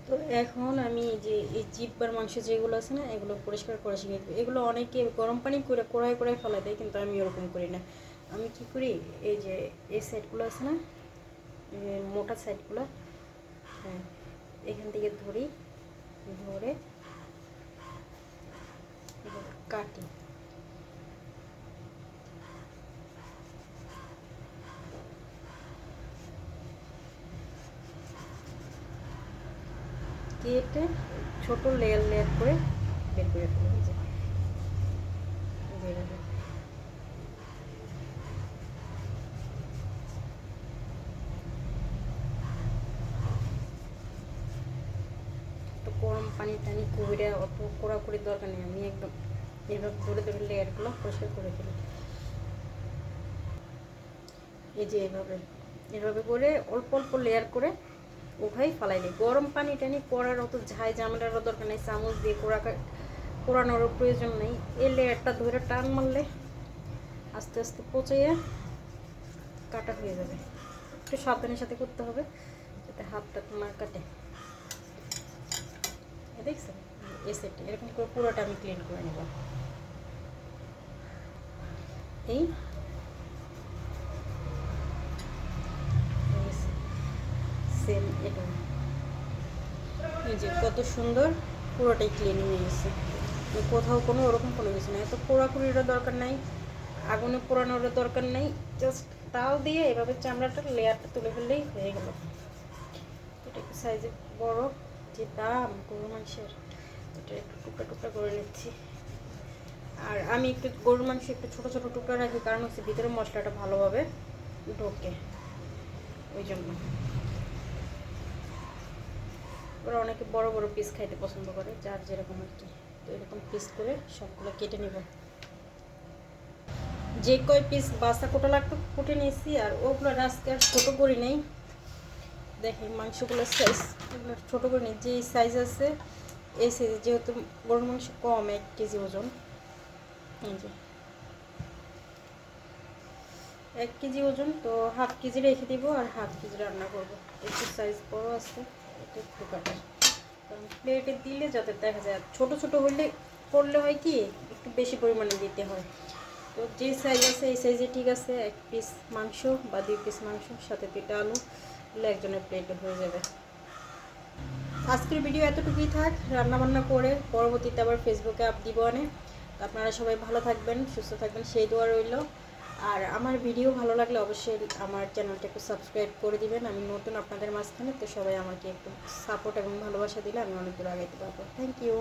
তো এখন আমি যে এই জিব্বার মাংস যেগুলো আছে না, এগুলো পরিষ্কার করে শিখে দেবো। এগুলো অনেকে গরম পানি করে কড়াই কড়াই ফেলা দেয়, কিন্তু আমি ওরকম করি না। আমি কি করি, এই যে এই সাইডগুলো আছে না, মোটা সাইডগুলো, হ্যাঁ, এখান থেকে ধরি, ধরে কাটি। কেটে ছোট লেয়ার লেয়ার করে বের করে ফেলে যায়, বের হবে। তো গরম পানি টানি করে অত কড়াকড়ির দরকার নেই, আমি একদম এভাবে ধরে ধরে লেয়ারগুলো পরিষ্কার করে ফেলি। এই যে এভাবে এভাবে করে অল্প অল্প লেয়ার করে উঠাই ফালাই দিই। গরম পানি টানি করার অত ঝাই ঝামেলারও দরকার নেই, চামচ দিয়ে কোরানোরও প্রয়োজন নেই। এই লেয়ারটা ধরে টান মারলে আস্তে আস্তে পচাইয়া কাটা হয়ে যাবে। একটু সাবধানের সাথে করতে হবে যাতে হাতটা না কাটে। দেখছেন, এই সেটটি এরকম করে পুরোটা আমি ক্লিন করে নেব। এই সেম এটা, এই যে কত সুন্দর পুরোটাই ক্লিন হয়ে গেছে। কোথাও কোনো ওরকম কোনো কিছু নেই, এত পোড়াকুড়িরও দরকার নাই, আগুনে পোড়ানোরও দরকার নেই। জাস্ট তাও দিয়ে এভাবে চামড়াটা লেয়ারটা তুলে ফেললেই হয়ে গেল। এটা একটু সাইজে বড়, যে দাম গরু মাংসের, এটা একটু টুকরা টুকরা করে নিচ্ছি। আর আমি একটু গরুর মাংস একটু ছোটো ছোটো টুকরা রাখি, কারণ হচ্ছে ভিতরে মশলাটা ভালোভাবে ঢোকে, ওই জন্য। ওরা অনেকে বড় বড় পিস খাইতে পছন্দ করে, যার যেরকম আর কি। তো এরকম পিস করে সবগুলো কেটে নেব। যে কয় পিস বাসা কোটা লাগতো কুটে নিয়েছি, আর ওগুলো আজকে আর ছোটো করি নেই। দেখেন মাংসগুলোর সাইজ, এগুলো ছোটো করে নিই। যে সাইজ আছে এই সাইজে, যেহেতু গরুর মাংস কম, 1 কেজি ওজন, এই যে 1 কেজি ওজন, তো হাফ কেজি রেখে দিব আর হাফ কেজি রান্না করবো। একটু সাইজ বড় আছে, এটা একটু কাটা, কারণ প্লেটে দিলে যাতে দেখা যায়। ছোটো ছোটো হলে করলে হয় কি, একটু বেশি পরিমাণে দিতে হয়। তো যে সাইজ আছে এই সাইজে ঠিক আছে। 1 পিস মাংস বা 2 পিস মাংস, সাথে 2টা আলু, এগুলো একজনের প্লেটে হয়ে যাবে। আজকের ভিডিও এতটুকুই থাক। রান্নাবান্না করে পরবর্তীতে আবার ফেসবুকে আপ দিব অনেক। আপনারা সবাই ভালো থাকবেন, সুস্থ থাকবেন, সেই দোয়া রইল। আর আমার ভিডিও ভালো লাগলে অবশ্যই আমার চ্যানেলটা একটু সাবস্ক্রাইব করে দিবেন। আমি নতুন আপনাদের মাঝখানে, তো সবাই আমাকে একটু সাপোর্ট এবং ভালোবাসা দিলে আমি অনেক দূর আগাইতে পারবো। Thank you.